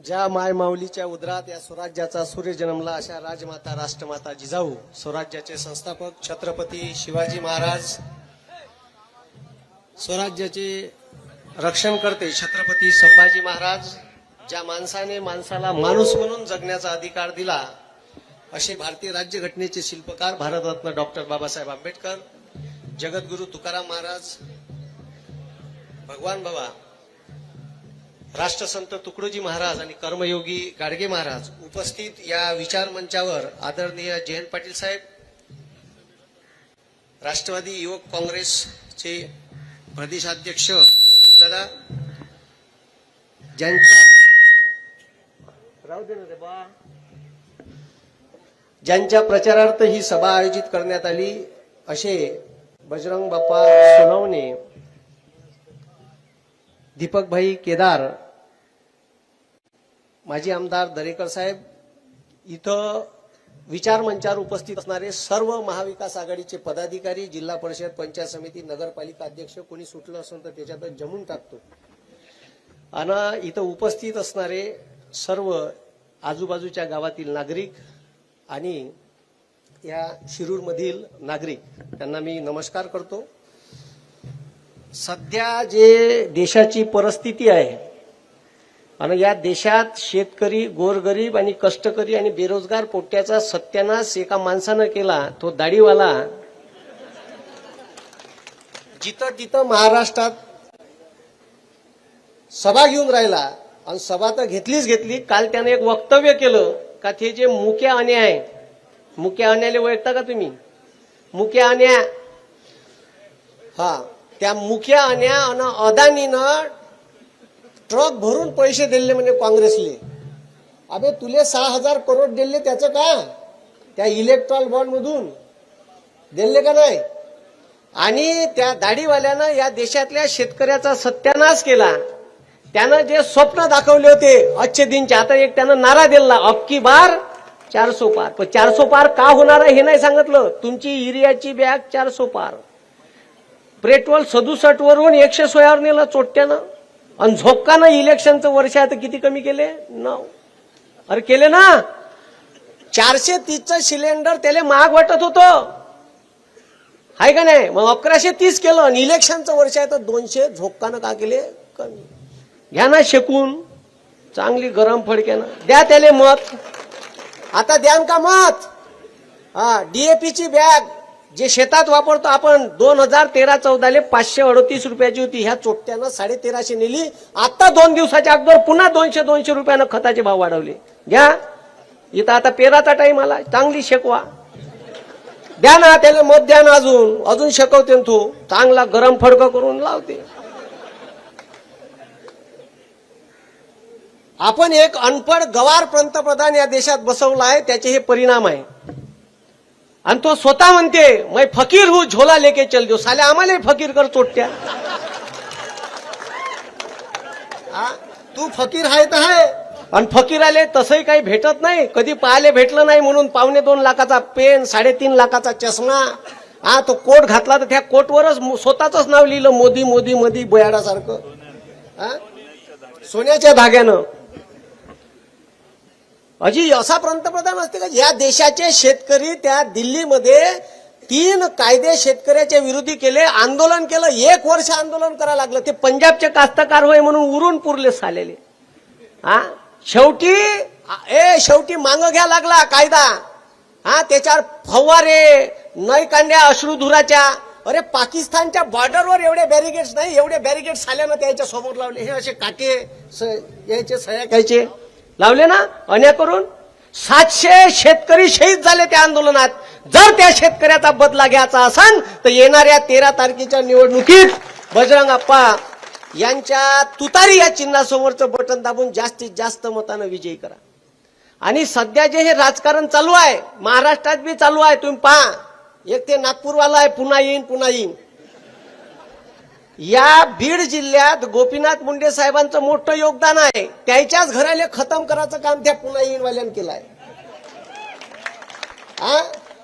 ज्या मायमाऊलीच्या उदरात या स्वराज्याचा सूर्य जन्मला अशा राजमाता राष्ट्रमाता जिजाऊ स्वराज्याचे संस्थापक छत्रपती शिवाजी महाराज, स्वराज्याचे रक्षण करते छत्रपती संभाजी महाराज, ज्या माणसाने माणसाला माणूस म्हणून जगण्याचा अधिकार दिला असे भारतीय राज्यघटनेचे शिल्पकार भारतरत्न डॉक्टर बाबासाहेब आंबेडकर, जगद्गुरु तुकाराम महाराज, भगवान बाबा, राष्ट्रसंत तुकडोजी महाराज आणि कर्मयोगी गाडगे महाराज उपस्थित या विचार मंचावर आदरणीय जयंत पाटील साहेब, राष्ट्रवादी युवक काँग्रेसचे प्रदेशाध्यक्ष महबूब दादा, ज्यांच्या प्रचारार्थ ही सभा आयोजित करण्यात आली असे बजरंग बाप्पा सोनवणे, दीपकभाई केदार, माजी आमदार दरेकर साहेब, इथं विचार मंचावर उपस्थित असणारे सर्व महाविकास आघाडीचे पदाधिकारी, जिल्हा परिषद, पंचायत समिती, नगरपालिका अध्यक्ष, कोणी सुटलं असेल तर त्याच्यातच जमून टाकतो, आणि इथं उपस्थित असणारे सर्व आजूबाजूच्या गावातील नागरिक आणि या शिरूर मधील नागरिक, त्यांना मी नमस्कार करतो. सध्या जे देशाची परिस्थिती आहे आणि या देशात शेतकरी, गोरगरीब आणि कष्टकरी आणि बेरोजगार पोट्याचा सत्यानाश एका माणसानं केला, तो दाढीवाला. जिथं तिथं महाराष्ट्रात सभा घेऊन राहिला आणि सभा तर घेतलीच घेतली. काल त्याने एक वक्तव्य केलं का ते जे मुक्या अन्या आहे, मुक्या अन्याला ओळखता का तुम्ही? मुक्या अन्या, हा, त्या मुख्या अन्या आणि अदानीनं ट्रक भरून पैसे दिले म्हणजे काँग्रेसले. अबे तुले 6,000 करोड दिले त्याचं का? त्या इलेक्ट्रॉल बॉन्ड मधून दिले का नाही? आणि त्या दाढीवाल्यानं या देशातल्या शेतकऱ्याचा सत्यानाश केला. त्यानं जे स्वप्न दाखवले होते अच्छे दिनचे, आता एक त्यानं नारा दिला, अबकी बार 400 पार. पण 400 पार का होणार आहे हे नाही सांगितलं. तुमची युरियाची बॅग 400 पार, पेट्रोल 67 वरून 116 वर नेलं चोट्यानं, आणि झोक्कानं इलेक्शनचं वर्ष आहे तर किती कमी केले? 9. अरे केले ना. 430चं सिलेंडर त्याला महाग वाटत होतं, आहे का नाही? मग 1130 केलं, आणि इलेक्शनचं वर्ष आहे तर 200 झोक्कानं का केले? कमी. घ्या ना शेकून चांगली गरम फडक्यानं, द्या त्याले मत. आता द्यान का मत? हा, डीएपीची बॅग जे शेतात वापरतो आपण 2013-14 538 रुपयाची होती, ह्या चोट्यानं 1350 नेली. आता 2 दिवसाच्या अगोदर पुन्हा 200 रुपयानं खताचे भाव वाढवले. घ्या, इथं आता पेराचा टाइम आला, चांगली शेकवा. द्या ना त्याला मत, द्या ना. अजून शेकवते तू, चांगला गरम फडकं करून लावते. आपण एक अनपढ गवार पंतप्रधान या देशात बसवला आहे, त्याचे हे परिणाम आहे. आणि तो स्वतः म्हणते मैं फकीर हूं, झोला लेके चल दो. साले आम्हाला फकीर कर चोट्या. तू फकीर आहे तर आहे, आणि फकीराले तसंही काही भेटत नाही. कधी पाहायला भेटलं नाही म्हणून 2.25 लाखाचा पेन, 3.5 लाखाचा चष्मा, हा, तो कोट घातला तर त्या कोटवरच स्वतःच नाव लिहिलं, मोदी मोदी मोदी बयाडासारखं, हा, सोन्याच्या धाग्यानं. अजी असा पंतप्रधान असते का? या देशाचे शेतकरी त्या दिल्लीमध्ये 3 कायदे शेतकऱ्याच्या विरोधी केले, आंदोलन केलं, 1 वर्ष आंदोलन करायला लागलं. ते पंजाबचे कास्तकार होय म्हणून उरून पुरले सालेले. हा, शेवटी मांग घ्या लागला कायदा. हा, त्याच्यावर फवारे, नय कांड्या अश्रुधुराच्या. अरे पाकिस्तानच्या बॉर्डरवर एवढे बॅरिगेड्स नाही, एवढे बॅरिगेड्स साल्यानं त्याच्या समोर लावले. हे असे काटे यायचे, सह्या घ्यायचे लावले ना, अन्याय करून. 700 शेतकरी शहीद झाले त्या आंदोलनात. जर त्या शेतकऱ्याचा बदला घ्यायचा असेल तर येणाऱ्या 13 तारखेच्या निवडणुकीत बजरंग अप्पा यांच्या तुतारी या चिन्हासमोरचं बटन दाबून जास्तीत जास्त मतानं विजयी करा. आणि सध्या जे हे राजकारण चालू आहे, महाराष्ट्रात बी चालू आहे, तुम्ही पहा. एक ते नागपूरवाला आहे, पुन्हा येईन. या बीड जिल्ह्यात गोपीनाथ मुंडे साहेबांचं मोठं योगदान आहे. त्याच्याच घराले खतम करायचं काम त्या पुन्हा येईनवाल्यानं केलं आहे.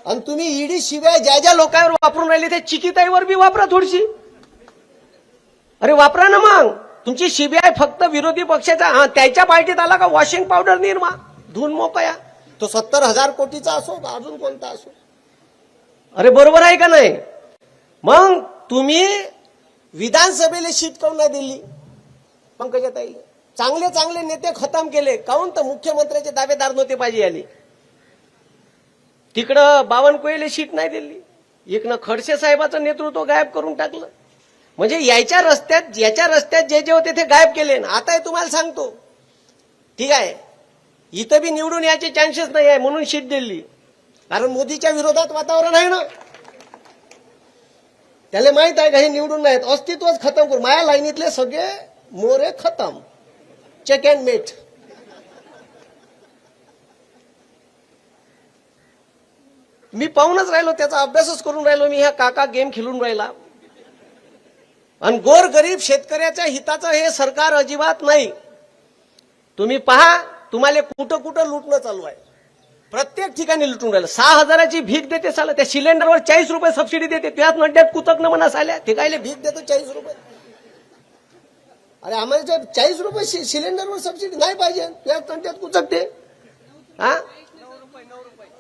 आणि तुम्ही ईडी शिवाय ज्या लोकांवर वापरून राहिले ते चिकिताईवर बी वापरा थोडीशी. अरे वापरा ना मग. तुमची सीबीआय फक्त विरोधी पक्षाचा, त्याच्या पार्टीत आला का वॉशिंग पावडर निर्मा धुवून मोकया, तो 70,000 कोटीचा असो अजून कोणता असो. अरे बरोबर आहे का नाही. मग तुम्ही विधानसभेला शीट काऊन नाही दिली पंकजाताईला. चांगले चांगले नेते खतम केले काऊन, तर मुख्यमंत्र्याचे दावेदार नव्हते पाहिजे आले. तिकडं बावनकुळेला शीट नाही दिली, इकडं खडसे साहेबाचं नेतृत्व गायब करून टाकलं. म्हणजे याच्या रस्त्यात जे जे होते ते गायब केले. आता तुम्हाला सांगतो, ठीक आहे, इथं बी निवडून यायचे चान्सेस नाही आहे म्हणून शीट दिली, कारण मोदीच्या विरोधात वातावरण आहे ना. त्याला माहित आहे का हे निवडून नाहीत, अस्तित्वच खतम करू. माझ्या लाईनीतले सगळे मोरे खतम, चेक अँड मेट. मी पाहूनच राहिलो, त्याचा अभ्यासच करून राहिलो मी. ह्या काका गेम खेळून राहिला. आणि गोर गरीब शेतकऱ्याच्या हिताचं हे सरकार अजिबात नाही. तुम्ही पहा, तुम्हाला कुठं कुठं लुटणं चालू आहे. प्रत्येक ठिकाणी लुटून राहिलं. 6,000ची भीक देते साला, त्या सिलेंडरवर 40 रुपये सबसिडी देते. त्यात नड्यात कुतकनं म्हणा साल्या, ते कायले भीक देतो 40 रुपये. अरे आम्हाला 40 रुपये सिलेंडरवर सबसिडी नाही पाहिजे, त्यात नड्यात कुचकते. हा,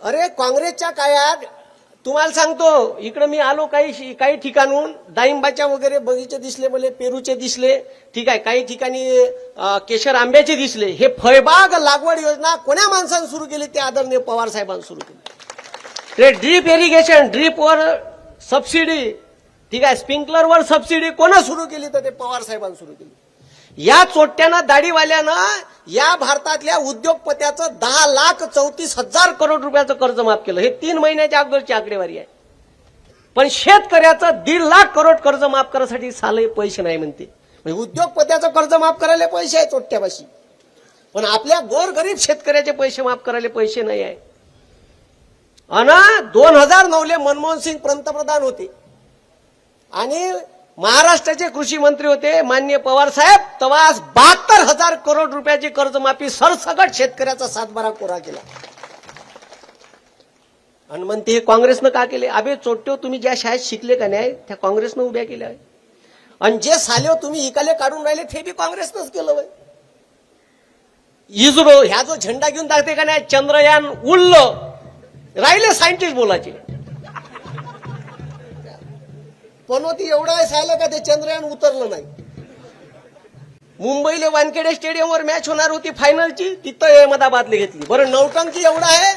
अरे काँग्रेसच्या काळात तुम्हाला सांगतो, इकडे मी आलो काही ठिकाणून, डाळिंबाच्या वगैरे बगीचे दिसले मला, पेरूचे दिसले, ठीक आहे, काही ठिकाणी केशर आंब्याचे दिसले. हे फळबाग लागवड योजना कोण्या माणसाने सुरू केली, ते आदरणीय पवार साहेबांनी सुरू केली. ते ड्रीप इरिगेशन, ड्रीपवर सबसिडी, ठीक आहे, स्प्रिंकलरवर सबसिडी कोणा सुरू केली, तर ते पवार साहेबांनी सुरू केली. या चोट्ट्यानं दाढीवाल्यानं या भारतातल्या उद्योगपत्याचं 10,34,000 करोड रुपयाचं कर्ज माफ केलं. हे 3 महिन्याच्या अगोदरची आकडेवारी आहे. पण शेतकऱ्याचं 1.5 लाख करोड कर्ज माफ करण्यासाठी साले पैसे नाही म्हणते. म्हणजे उद्योगपत्याचं कर्ज माफ करायला पैसे आहे चोट्ट्यापाशी, पण आपल्या गोरगरीब शेतकऱ्याचे पैसे माफ करायला पैसे नाही आहे. आणि 2009 मनमोहन सिंग पंतप्रधान होते आणि महाराष्ट्राचे कृषी मंत्री होते माननीय पवार साहेब. तेव्हा 72,000 करोड रुपयाची कर्जमाफी सरसकट शेतकऱ्याचा 7-12 कोरा केला. आणि म्हणते हे काँग्रेसनं का केले. अबे चोट्टो, तुम्ही ज्या शाळेत शिकले का नाही त्या काँग्रेसनं उभ्या केल्या आहे. आणि जे साले तुम्ही इकाले काढून राहिले ते बी काँग्रेसनंच केलं. इस्रो ह्या जो झेंडा घेऊन दाखते का नाही, चंद्रयान उडलं, राहिले सायंटिस्ट बोलायचे. पण ती एवढं आहे सायला का ते चंद्रयान उतरलं नाही. मुंबईला वानखेडे स्टेडियमवर मॅच होणार होती फायनलची, तिथं अहमदाबादला घेतली. बरं नौटंकी एवढं आहे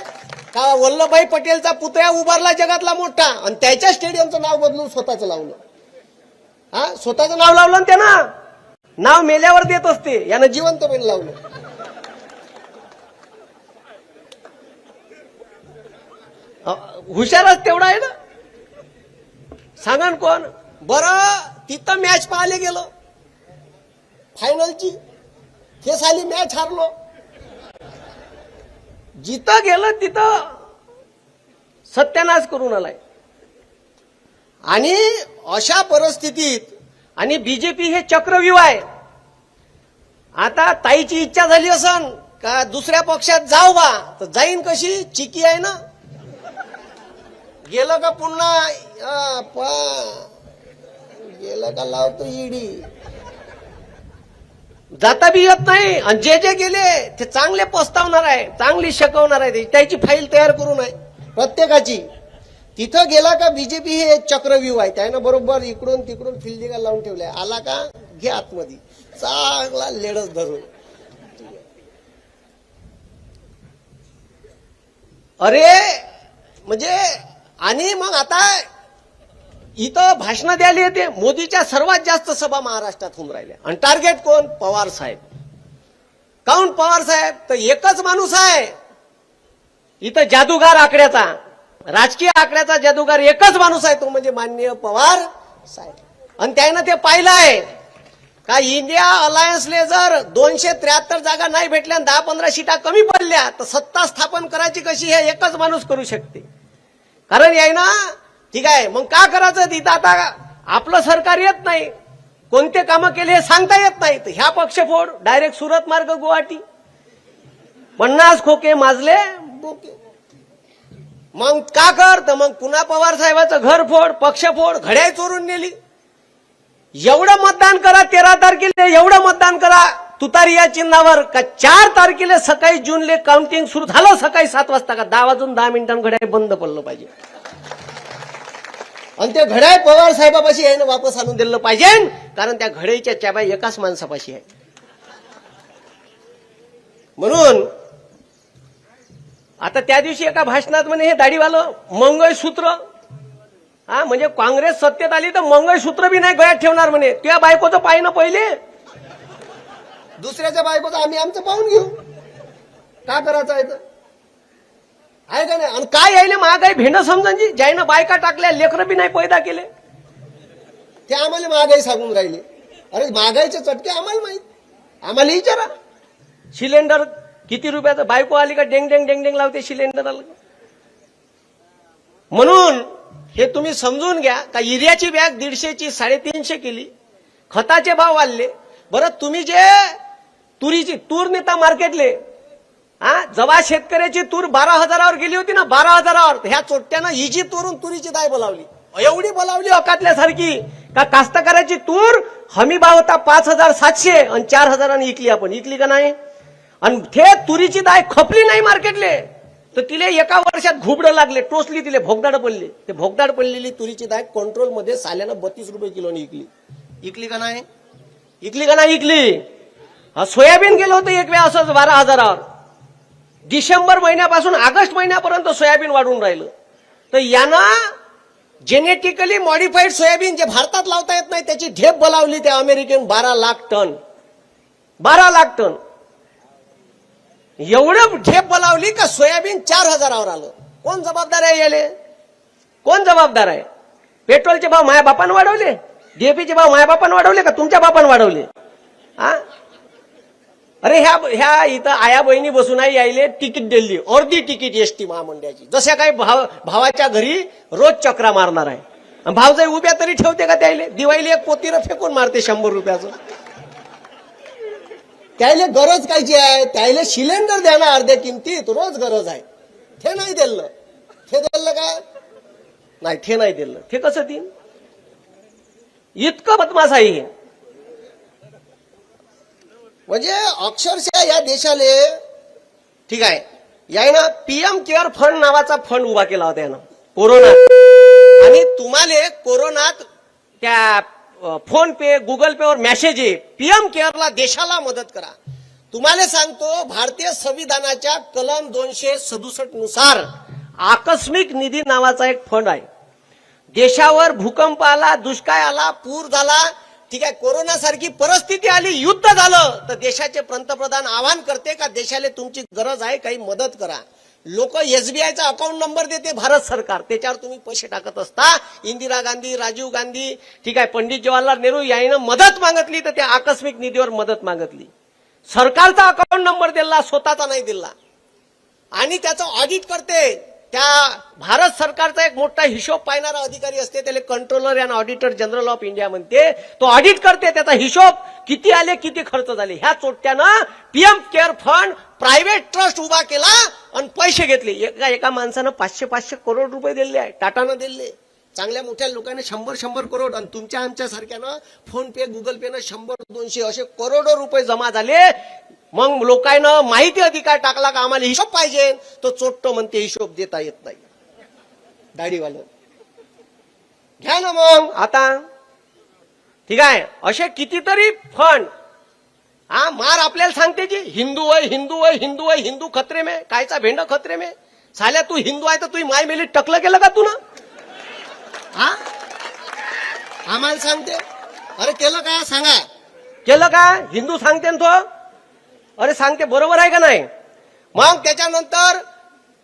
का वल्लभभाई पटेलचा पुतळा उभारला जगातला मोठा, आणि त्याच्या स्टेडियमचं नाव बदलून स्वतःचं लावलं. हा, स्वतःचं नाव लावलं ना त्यानं. नाव मेल्यावर देत असते, यानं जिवंतपणे लावलं. हुशारच तेवढा आहे ना. सांगा कोण. बरं तिथं मॅच पाहायला गेलो फायनलची, हे साली मॅच हारलो. जिथं गेलं तिथं सत्यानाश करून आलाय. आणि अशा परिस्थितीत, आणि बीजेपी हे चक्रव्यूह आहे. आता ताईची इच्छा झाली असन का दुसऱ्या पक्षात जाऊ बा, तर जाईन कशी, चिकी आहे ना. गेलं का पुन्हा गेलं का लावतो ईडी, जाता बी येत नाही. आणि जे जे गेले ते चांगले पस्तावणार आहे, चांगली शिकवणार आहे. त्याची फाईल तयार करून आहे प्रत्येकाची. तिथं गेला का बीजेपी हे चक्रव्यूह आहे, त्यानं बरोबर इकडून तिकडून फिल्डिंगा लावून ठेवल्या. आला का घे आतमध्ये चांगला लेडच धरून. अरे म्हणजे, आणि मग आता इथं भाषण द्यायला येते. मोदीच्या सर्वात जास्त सभा महाराष्ट्रात होऊन राहिल्या, आणि टार्गेट कोण, पवार साहेब. काऊन पवार साहेब, तर एकच माणूस आहे इथं जादूगार आकड्याचा, राजकीय आकड्याचा जादूगार एकच माणूस आहे, तो म्हणजे माननीय पवार साहेब. आणि त्यानं ते पाहिलं आहे का इंडिया अलायन्सले जर 273 जागा नाही भेटल्या, 10-15 सीटा कमी पडल्या, तर सत्ता स्थापन करायची कशी हे एकच माणूस करू शकते. कारण याय ना, ठीक आहे, मग का करायचं तिथं. आता आपलं सरकार येत नाही, कोणते कामं केले हे सांगता येत नाही, तर ह्या पक्षफोड डायरेक्ट सुरत मार्ग गुवाहाटी, 50 खोके माजले बोके. मग का कर, तर मग पुन्हा पवार साहेबाचं घर फोड, पक्षफोड, घड्याळ चोरून नेली. एवढं मतदान करा 13 तारखेला, एवढं मतदान करा तुतारी या चिन्हावर, का 4 तारखेला सकाळी जूनले काउंटिंग सुरू झालं सकाळी 7 वाजता, का 10 वाजून 10 मिनिटांनी घड्याळ बंद पडलं पाहिजे. आणि ते घड्याळ पवार साहेबापाशी आहे ना वापस आणून दिलं पाहिजे, कारण त्या घड्याळीच्या चाब्या एकाच माणसापाशी आहे. म्हणून आता त्या दिवशी एका भाषणात म्हणे हे दाढीवालं मंगळसूत्र, म्हणजे काँग्रेस सत्तेत आली तर मंगळसूत्र बी नाही गळ्यात ठेवणार म्हणे. त्या बायकोचं पाय ना पहिले, दुसऱ्याच्या बायकोचं आम्ही आमचं पाहून घेऊ, का करायचं आहे तर आहे का नाही. आणि काय यायले महागाई भेंड समजांची, ज्यानं बायका टाकल्या लेकरं बी नाही पैदा केले, ते आम्हाला महागाई सांगून राहिले. अरे महागाईचे चटके आम्हाला माहित, आम्हाला विचारा. सिलेंडर किती रुपयाचं, बायको आली का डेंग डेंग डेंग डेंग लावते सिलेंडरला. म्हणून हे तुम्ही समजून घ्या का युरियाची बॅग 150ची 350 केली, खताचे भाव वाढले. बरं तुम्ही जे तुरीची तूर नेता मार्केटले, जेव्हा शेतकऱ्याची तूर 12,000वर गेली होती ना, 12,000वर, ह्या चोट्यानं हिजी तूरून तुरीची दाय बोलावली, एवढी बोलावली अकातल्यासारखी, का कास्तकाराची तूर हमी भाव होता 5,700 आणि 4,000 इकली आपण, इकली का नाही. आणि ते तुरीची दाय खपली नाही मार्केटले, तर तिले एका वर्षात घुबडं लागले, टोचली, तिले भोगदाड पडले. ते भोगदाड पडलेली तुरीची दाय कंट्रोलमध्ये साल्यानं 32 रुपये किलोनी इकली. इकली का नाही, इकली का नाही इकली. सोयाबीन गेलं होतं एक वेळा असंच 12,000वर. डिसेंबर महिन्यापासून ऑगस्ट महिन्यापर्यंत सोयाबीन वाढून राहिलं. तर यानं जेनेटिकली मॉडिफाईड सोयाबीन जे भारतात लावता येत नाही त्याची ढेप बोलावली त्या अमेरिकेन 12 लाख टन, 12 लाख टन एवढं ढेप बोलावली का सोयाबीन 4,000वर आलं. कोण जबाबदार आहे याले, कोण जबाबदार आहे. पेट्रोलचे भाव माया बापानं वाढवले, डीएपीचे भाव माया बापानं वाढवले का तुमच्या बापानं वाढवले. अरे ह्या इथं आया बहिणी बसून आहे, यायले तिकीट दिली, अर्धी तिकीट एसटी महामंडळाची, जशा काही भावाच्या घरी रोज चक्रा मारणार आहे. भाव जरी उभ्या तरी ठेवते का त्याले, दिवाळीला एक पोतीला फेकून मारते 100 रुपयाचं. त्याला गरज कायची आहे, त्याला सिलेंडर द्या ना अर्ध्या किमतीत, रोज गरज आहे. ते नाही दिलं, ते दिलं का नाही, ते नाही दिलं, ते कसं देईन. इतकं बदमाश आहे. म्हणजे अक्षरशः या देशाले, ठीक आहे, यायनं पीएम केअर फंड नावाचा फंड उभा केला होता यानं कोरोनात. आणि तुम्हाला कोरोनात त्या फोन पे गुगल पे वर मेसेज आहे, पीएम केअरला देशाला मदत करा. तुम्हाला सांगतो भारतीय संविधानाच्या कलम 267 नुसार आकस्मिक निधी नावाचा एक फंड आहे. देशावर भूकंप आला, दुष्काळ आला, पूर झाला, ठीक आहे, कोरोना सारखी परिस्थिती आली, युद्ध झालं, तर देशाचे पंतप्रधान आवाहन करते का देशाला तुमची गरज आहे, काही मदत करा. लोक एसबीआयचा अकाउंट नंबर देते भारत सरकार, त्याच्यावर तुम्ही पैसे टाकत असता. इंदिरा गांधी, राजीव गांधी, ठीक आहे, पंडित जवाहरलाल नेहरू यानं मदत मागितली तर त्या आकस्मिक निधीवर मदत मागितली. सरकारचा अकाउंट नंबर दिला, स्वतःचा नाही दिला. आणि त्याचं ऑडिट करते त्या भारत सरकारचा एक मोठा हिशोब पाहणारा अधिकारी असते, त्याला कंट्रोलर आणि ऑडिटर जनरल ऑफ इंडिया म्हणते. तो ऑडिट करते, त्याचा हिशोब किती आले, किती खर्च झाले. ह्या चोट्यानं PM care fund private trust उभा केला आणि पैसे घेतले. एका माणसानं 500-500 करोड रुपये दिले आहे, टाटानं दिले, चांगल्या मोठ्या लोकांनी 100-100 करोड, आणि तुमच्या आमच्या सारख्यानं फोन पे गुगल पे न 100-200 असे करोडो रुपये जमा झाले. मग लोकांना माहिती अधिकार टाकला का आम्हाला हिशोब पाहिजे, तो चोट्ट म्हणते हिशोब देता येत नाही. दाढीवालं घ्या ना मग आता, ठीक आहे. असे कितीतरी फंड मार आपल्याला सांगते जी हिंदू आहे, हिंदू आहे, हिंदू आहे, हिंदू खतरे में, कायचा भेंड खतरे में. साल्या तू हिंदू आहे तर तू माय मेली टकलं केलं का तू ना, आम्हाला सांगते. अरे केलं का सांगा, केलं का. हिंदू सांगते ना तो, अरे सांगते बरोबर आहे का नाही. मग त्याच्यानंतर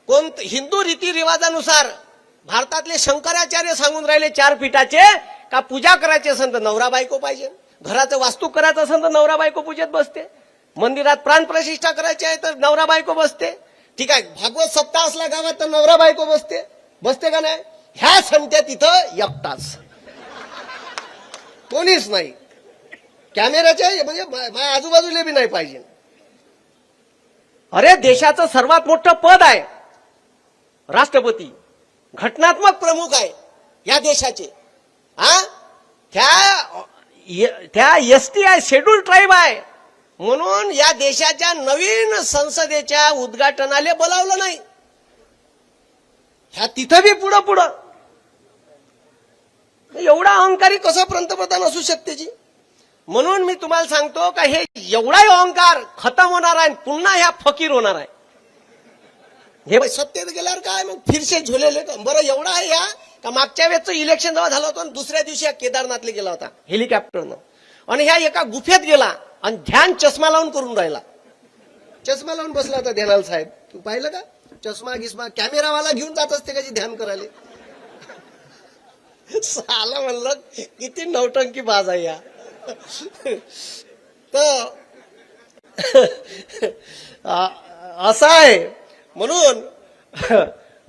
कोण हिंदू रीतिरिवाजानुसार भारतातले शंकराचार्य सांगून राहिले 4 पीठाचे का पूजा करायची असेल तर नवरा बायको पाहिजे, घराचं वास्तू करायचं असेल तर नवरा बायको पूजेत बसते, मंदिरात प्राणप्रतिष्ठा करायची आहे तर नवरा बायको बसते, ठीक आहे, भागवत सप्ताह असला गावात तर नवरा बायको बसते, बसते का नाही. ह्या संत्या तिथं एकटाच, कोणीच नाही. कॅमेऱ्याचे म्हणजे माझ्या आजूबाजूला बी नाही पाहिजे. अरे देशाचं सर्वात मोठं पद आहे राष्ट्रपती, घटनात्मक प्रमुख आहे या देशाचे. त्या त्या एसटी आहे, शेड्यूल ट्राईब आहे म्हणून या देशाच्या नवीन संसदेच्या उद्घाटनाला बोलावलं नाही. ह्या तिथं बी पुढं पुढं. एवढा अहंकारी कसं पंतप्रधान असू शकते जी? म्हणून मी तुम्हाला सांगतो का हे एवढा अहंकार खतम होणार आहे, पुन्हा ह्या फकीर होणार आहे. हे सत्तेत गेल्यावर काय मग फिरसे झुलेले. बरं एवढा आहे या का मागच्या वेळेचं इलेक्शन जेव्हा झालं होतं दुसऱ्या दिवशी केदारनाथला गेला होता हेलिकॉप्टरनं आणि ह्या एका गुफेत गेला आणि ध्यान चष्मा लावून करून राहिला. चष्मा लावून बसला होता ध्यानाल साहेब. तू पाहिलं का? चष्मा गिस्मा कॅमेरावाला घेऊन जात असते कशी ध्यान करायला. साला म्हणलं किती नौटंकी बाज आहे या. तर असं आहे म्हणून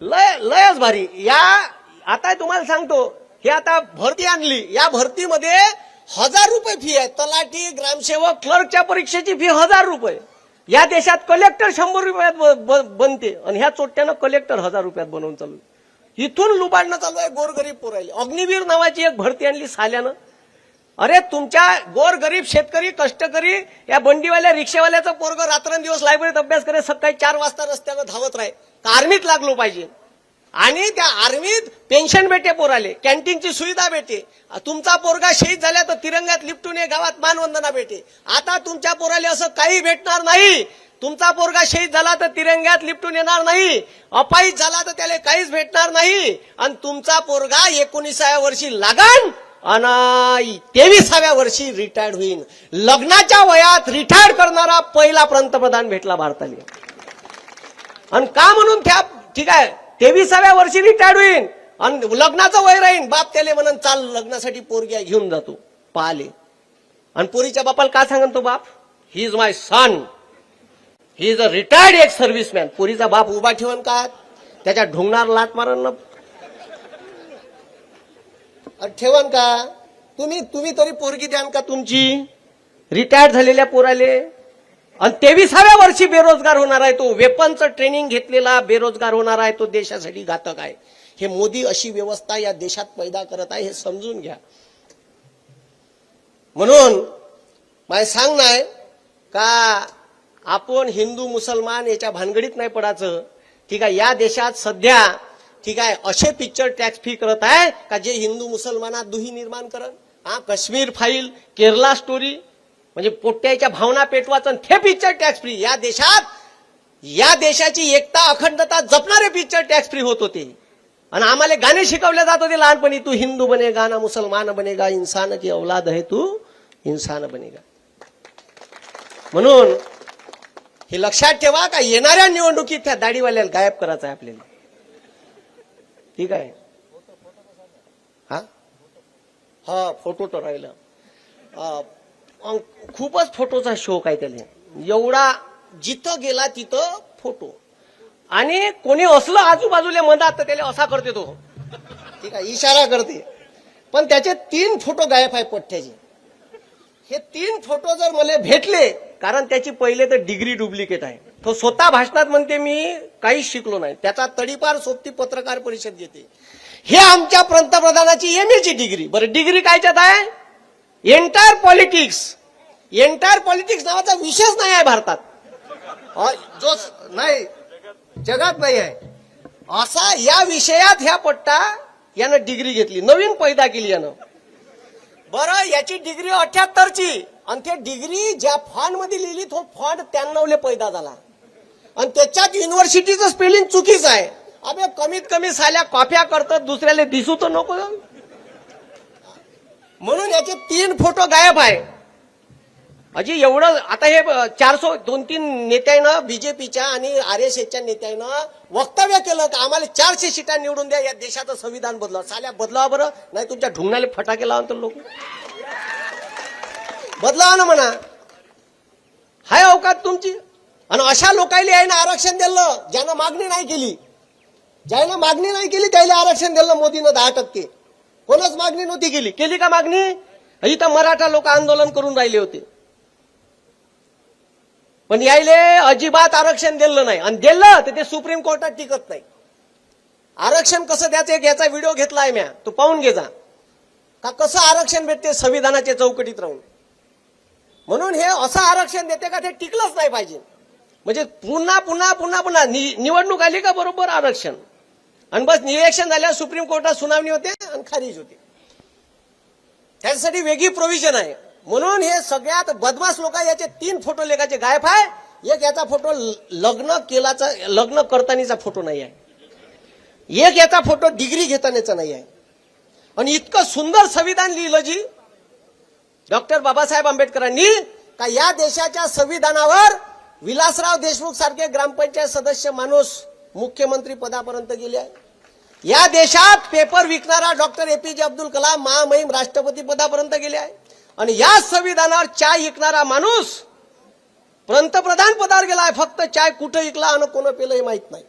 लयच भारी. या आता तुम्हाला सांगतो हे आता भरती आणली, या भरतीमध्ये 1000 रुपये फी आहे. तलाठी, ग्रामसेवक, क्लर्कच्या परीक्षेची फी 1000 रुपये. या देशात कलेक्टर 100 रुपयात बनते आणि ह्या चोट्यानं कलेक्टर 1000 रुपयात बनवून चालू. इथून लुबाडणं चालू आहे गोरगरीब पोरायले. अग्निवीर नावाची एक भरती आणली साल्यानं. अरे तुमच्या गोरगरीब शेतकरी कष्टकरी या बंडीवाल्या रिक्षावाल्याचं पोरग रात्रंदिवस लायब्ररीत अभ्यास करे, सकाळी 4 वाजता रस्त्यानं धावत राहे. आर्मीत लागलो पाहिजे आणि त्या आर्मीत पेन्शन भेटे पोराले, कॅन्टीनची सुविधा भेटे. तुमचा पोरगा शहीद झाला तर तिरंग्यात लिपटून गावात मानवंदना भेटे. आता तुमच्या पोराले असं काही भेटणार नाही. तुमचा पोरगा शहीद झाला तर तिरंग्यात लिपटून येणार नाही, अपाहिज झाला तर त्याला काहीच भेटणार नाही. आणि तुमचा पोरगा 19व्या वर्षी लागण आणि 23व्या वर्षी रिटायर्ड होईल. लग्नाच्या वयात रिटायर्ड करणारा पहिला पंतप्रधान भेटला भारताला. आणि का म्हणून त्या ठीक आहे 23व्या वर्षी रिटायर्ड होईल आणि लग्नाचं वय राहील. बाप त्याला म्हणून चाल लग्नासाठी पोरगी घेऊन जातो पाहिले. आणि पोरीच्या बापाला का सांगन तो बाप, he is my son, he is a retired ex serviceman. पोरीचा बाप उभा ठेवून का त्याच्या ढोंगणार लात मारण ठेवण का? तुम्ही तरी पोरगी द्यान का तुमची रिटायर्ड झालेल्या पोराले? आणि 23व्या वर्षी बेरोजगार होणार आहे तो. वेपनचं ट्रेनिंग घेतलेला बेरोजगार होणार आहे तो. देशासाठी घातक आहे. हे मोदी अशी व्यवस्था या देशात पैदा करत आहे, हे समजून घ्या. म्हणून मला सांग नाही का आपण हिंदू मुसलमान याच्या भानगडीत नाही पडायचं. ठीक आहे, या देशात सध्या ठीक आहे असे पिक्चर टॅक्स फ्री करत आहे का जे हिंदू मुसलमानात दुही निर्माण करत. काश्मीर फाईल, केरला स्टोरी म्हणजे पोट्याच्या भावना पेटवाचं हे पिक्चर टॅक्स फ्री. या देशात या देशाची एकता अखंडता जपणारे पिक्चर टॅक्स फ्री होत होते. आणि आम्हाला गाणे शिकवले जात होते लहानपणी, तू हिंदू बनेगा ना मुसलमान बनेगा, इंसान की औलाद है तू इंसान बनेगा. म्हणून हे लक्षात ठेवा का येणाऱ्या निवडणुकीत त्या दाढीवाल्याला गायब करायचं आहे आपल्याला. ठीक आहे. हा फोटो तर राहिला. खूपच फोटोचा शौक आहे त्याला. एवढा जिथं गेला तिथं फोटो. आणि कोणी असलं आजूबाजूला मधात तर त्याला असा करते तो. ठीक आहे, इशारा करते. पण त्याचे 3 फोटो गायब आहे पोट्ट्याचे. हे 3 फोटो जर मला भेटले, कारण त्याची पहिले तर डिग्री डुप्लिकेट आहे. तो स्वतः भाषणात म्हणते मी काहीच शिकलो नाही, त्याचा तडीपार सोबती पत्रकार परिषद घेते. हे आमच्या पंतप्रधानाची MA ची डिग्री. बरं डिग्री कायच्यात आहे? Entire politics. एंटायर पॉलिटिक्स नावाचा विषयच नाही आहे भारतात, जो नाही जगात नाही आहे. असा या विषयात ह्या पट्टा यानं डिग्री घेतली, नवीन पैदा केली यानं. बरं याची डिग्री 78ची आणि ते डिग्री ज्या फॉन्ट मध्ये लिहिली तो फॉन्ट 93 पैदा झाला. आणि त्याच्यात युनिव्हर्सिटीचं स्पेलिंग चुकीच आहे. अबे कमीत कमी साल्या कॉप्या करतात, दुसऱ्याला दिसू तर नको. म्हणून याचे 3 फोटो गायब आहे. अजी एवढं आता हे 402-3 नेत्यानं बीजेपीच्या आणि RSSच्या नेत्यानं वक्तव्य केलं की आम्हाला 400 सीटा निवडून द्या, या देशाचं संविधान बदला. साल्या बदलावा बरं, नाही तुमच्या ढुंगणाले फटाके लावून तर लोक बदलावा ना म्हणा. हाय अवकात तुमची. आणि अशा लोकांना आहे ना आरक्षण दिलं ज्यानं मागणी नाही केली. ज्यानं मागणी नाही केली त्याला आरक्षण दिलं मोदीनं 10%. कोणच मागणी नव्हती केली. केली का मागणी? इथं मराठा लोक आंदोलन करून राहिले होते, पण यायले अजिबात आरक्षण दिलं नाही. आणि दिलं तर ते सुप्रीम कोर्टात टिकत नाही. आरक्षण कसं द्यायचं एक याचा व्हिडिओ घेतलाय म्या, तो पाहून घे जा. का कसं आरक्षण भेटते संविधानाच्या चौकटीत राहून. म्हणून हे असं आरक्षण देते का ते टिकलंच नाही पाहिजे. म्हणजे पुन्हा पुन्हा पुन्हा पुन्हा निवडणूक आली का बरोबर आरक्षण, आणि बस इलेक्शन झाल्यावर सुप्रीम कोर्टात सुनावणी होते आणि खारिज होते. त्यासाठी वेगळी प्रोव्हिजन आहे. म्हणून हे सगळ्यात बदमाश लोक याचे 3 फोटो लेखाचे गायब आहे. एक याचा फोटो लग्न करतानाचा फोटो नाही आहे, एक याचा फोटो डिग्री घेतानाचा नाही आहे. आणि इतकं सुंदर संविधान लिहिलं जी डॉक्टर बाबासाहेब आंबेडकरांनी, का या देशाच्या संविधानावर विलासराव देशमुख सारखे ग्रामपंचायत सदस्य माणूस मुख्यमंत्री पदापर्यंत गेले आहे. या देशात पेपर विकणारा डॉक्टर एपीजे अब्दुल कलाम महामहिम राष्ट्रपती पदापर्यंत गेले आहे. आणि या संविधानावर चाय विकणारा माणूस पंतप्रधान पदावर गेला आहे. फक्त चाय कुठं विकला आणि कोण पेलं हे माहित नाही.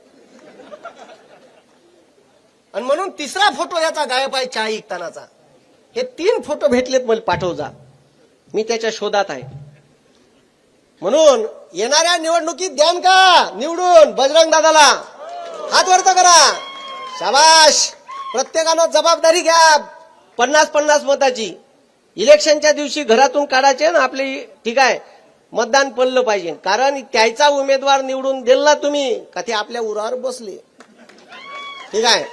आणि म्हणून 3रा फोटो याचा गायब आहे चाय विकतानाचा. हे 3 फोटो भेटलेत, मला पाठव जा, मी त्याच्या शोधात आहे. म्हणून येणाऱ्या निवडणुकीत द्यान का निवडून बजरंग दादाला, हात वरत करा. शाबाश. प्रत्येकानं जबाबदारी घ्या. 50-50 मताची इलेक्शनच्या दिवशी घरातून काढायचे ना आपले, ठीक आहे, मतदान पडलं पाहिजे. कारण त्याचा उमेदवार निवडून दिला तुम्ही का ते आपल्या उरावर बसले, ठीक आहे.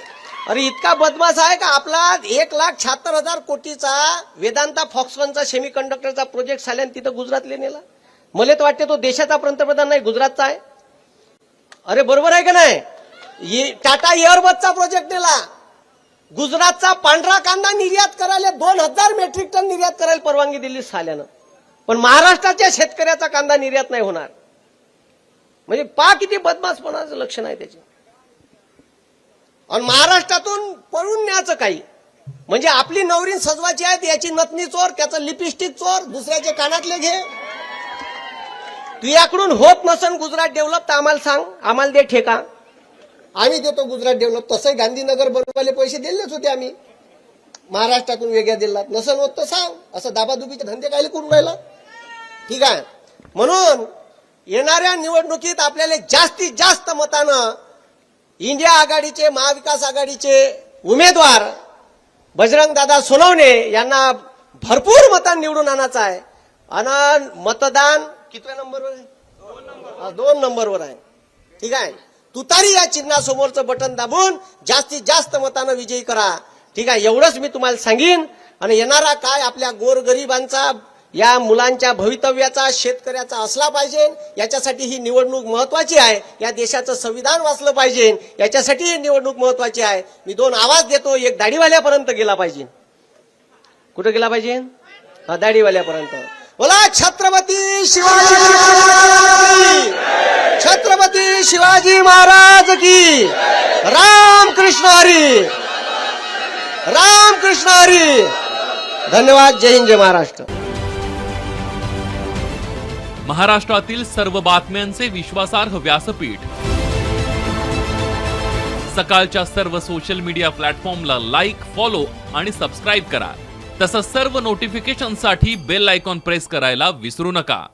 अरे इतका बदमाश आहे का आपला 1,76,000 कोटीचा वेदांता फॉक्सकॉनचा सेमीकंडक्टरचा प्रोजेक्ट झाल्याने तिथं गुजरातले नेला. मला तर वाटते तो देशाचा पंतप्रधान नाही, गुजरातचा आहे. अरे बरोबर आहे का नाही. टाटा एअरबसचा प्रोजेक्ट नेला. गुजरातचा पांढरा कांदा निर्यात करायला 2,000 मेट्रिक टन निर्यात करायला परवानगी दिली साल्यानं, पण महाराष्ट्राच्या शेतकऱ्याचा कांदा निर्यात नाही होणार. म्हणजे पा किती बदमाशपणाचं लक्षण आहे त्याचे. आणि महाराष्ट्रातून पळून न्यायचं काही, म्हणजे आपली नवरी सजवायची आहे याची नथनी चोर, त्याचं लिपस्टिक चोर, दुसऱ्याचे कानातले घे. तुझ्याकडून होत नसन गुजरात डेव्हलप तर आम्हाला सांग, आम्हाला दे ठेका, आम्ही देतो गुजरात डेव्हलप. तसंही गांधीनगर बनवायला पैसे दिलेच होते आम्ही महाराष्ट्रातून वेगळ्या जिल्ह्यात. नसन होत तर सांग. असं दाबादुबीचे धंदे काय करून राहिला, ठीक आहे. म्हणून येणाऱ्या निवडणुकीत आपल्याला जास्तीत जास्त मतानं इंडिया आघाडीचे महाविकास आघाडीचे उमेदवार बजरंगदादा सोनवणे यांना भरपूर मतांनी निवडून आणायचं आहे. आणि मतदान कितव्या नंबरवर आहे? 2 नंबरवर आहे, ठीक आहे. तुतारी या चिन्हासमोरचं बटन दाबून जास्तीत जास्त मतानं विजयी करा, ठीक आहे. एवढंच मी तुम्हाला सांगेन. आणि येणारा काय आपल्या गोरगरिबांचा, या मुलांच्या भवितव्याचा, शेतकऱ्याचा असला पाहिजे. याच्यासाठी ही निवडणूक महत्वाची आहे. या देशाचं संविधान वाचलं पाहिजे, याच्यासाठी ही निवडणूक महत्वाची आहे. मी 2 आवाज देतो. एक दाढीवाल्यापर्यंत गेला पाहिजे. कुठं गेला पाहिजे? दाढीवाल्यापर्यंत. बोला छत्रपती शिवाजी महाराज, छत्रपती शिवाजी महाराज की. राम कृष्ण हरी, राम कृष्ण हरी. धन्यवाद. जय हिंद, जय महाराष्ट्र. महाराष्ट्रातील सर्व बातम्यांचे विश्वासार्ह व्यासपीठ. सकाळच्या सर्व सोशल मीडिया प्लॅटफॉर्मला लाईक, फॉलो आणि सबस्क्राईब करा. तसंच सर्व नोटिफिकेशनसाठी बेल आयकॉन प्रेस करायला विसरू नका.